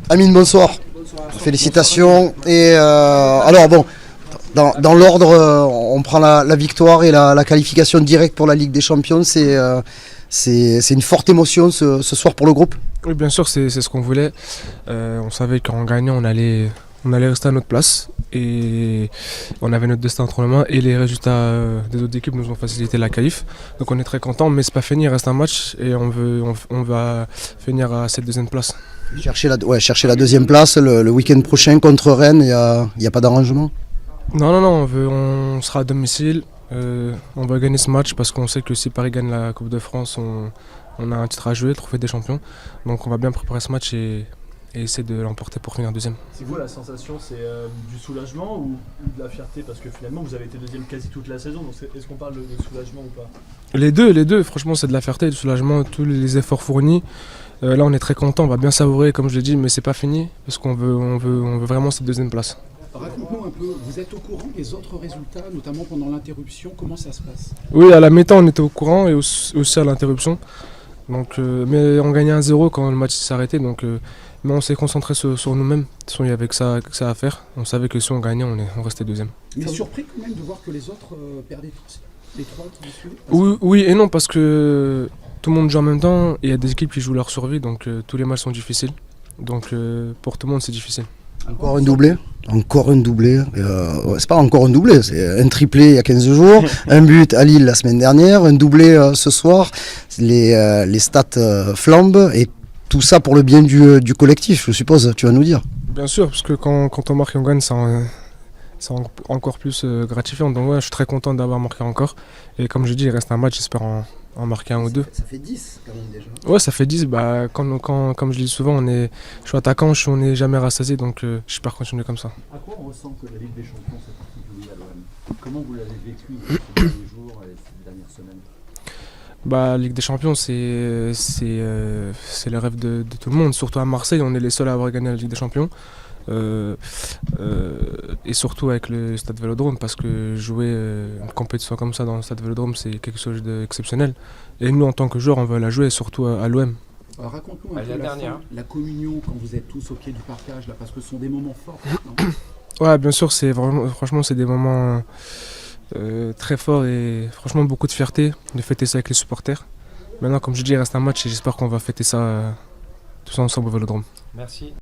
Amine, bonsoir. Félicitations. Et alors bon, dans l'ordre, on prend la victoire et la qualification directe pour la Ligue des Champions. C'est une forte émotion ce soir pour le groupe. Oui, bien sûr, c'est ce qu'on voulait. On savait qu'en gagnant, on allait rester à notre place. Et on avait notre destin entre les mains. Et les résultats des autres équipes nous ont facilité la qualif. Donc on est très content, mais c'est pas fini, il reste un match. Et on va finir à cette deuxième place. Chercher la deuxième place le week-end prochain contre Rennes, il n'y a pas d'arrangement? Non, on sera à domicile. On va gagner ce match parce qu'on sait que si Paris gagne la Coupe de France, on a un titre à jouer, le trophée des champions. Donc on va bien préparer ce match et essayer de l'emporter pour finir deuxième. C'est quoi la sensation? C'est du soulagement ou de la fierté? Parce que finalement vous avez été deuxième quasi toute la saison, donc est-ce qu'on parle de soulagement ou pas? Les deux, franchement c'est de la fierté et du soulagement, tous les efforts fournis. Là on est très content, on va bien savourer comme je l'ai dit, mais c'est pas fini parce qu'on veut vraiment cette deuxième place. Raconte-nous un peu, vous êtes au courant des autres résultats, notamment pendant l'interruption, comment ça se passe? Oui, à la mi-temps on était au courant et aussi à l'interruption. Donc, mais on gagnait 1-0 quand le match s'est arrêté, donc, mais on s'est concentré sur nous-mêmes. De toute façon, il y avait que ça à faire. On savait que si on gagnait, on restait deuxième. Mais surpris quand même de voir que les autres perdaient les trois qui suivent? Oui et non, parce que tout le monde joue en même temps et il y a des équipes qui jouent leur survie, donc tous les matchs sont difficiles. Donc pour tout le monde, c'est difficile. Encore un doublé. C'est pas encore un doublé, c'est un triplé il y a 15 jours, un but à Lille la semaine dernière, un doublé ce soir. Les stats flambent et tout ça pour le bien du collectif, je suppose, tu vas nous dire. Bien sûr, parce que quand on marque et on gagne, c'est encore plus gratifiant. Donc ouais, je suis très content d'avoir marqué encore. Et comme je dis, il reste un match, j'espère en marquer un ou deux. Ça fait 10 quand même déjà. Ouais, ça fait 10. Bah, comme je dis souvent, je suis attaquant, on n'est jamais rassasié, donc j'espère continuer comme ça. À quoi on ressent que la Ligue des Champions s'est particulière à l'OM? Comment vous l'avez vécu ces derniers jours et ces dernières semaines? Bah, Ligue des Champions, c'est le rêve de tout le monde. Surtout à Marseille, on est les seuls à avoir gagné la Ligue des Champions. Et surtout avec le Stade Vélodrome, parce que jouer une compétition comme ça dans le Stade Vélodrome, c'est quelque chose d'exceptionnel. Et nous, en tant que joueurs, on veut la jouer, surtout à l'OM. Raconte-nous un peu la communion quand vous êtes tous au pied du parcage, là, parce que ce sont des moments forts. Ouais, bien sûr, franchement, c'est des moments très forts et franchement beaucoup de fierté de fêter ça avec les supporters. Maintenant, comme je dis, il reste un match et j'espère qu'on va fêter ça tous ensemble au Vélodrome. Merci.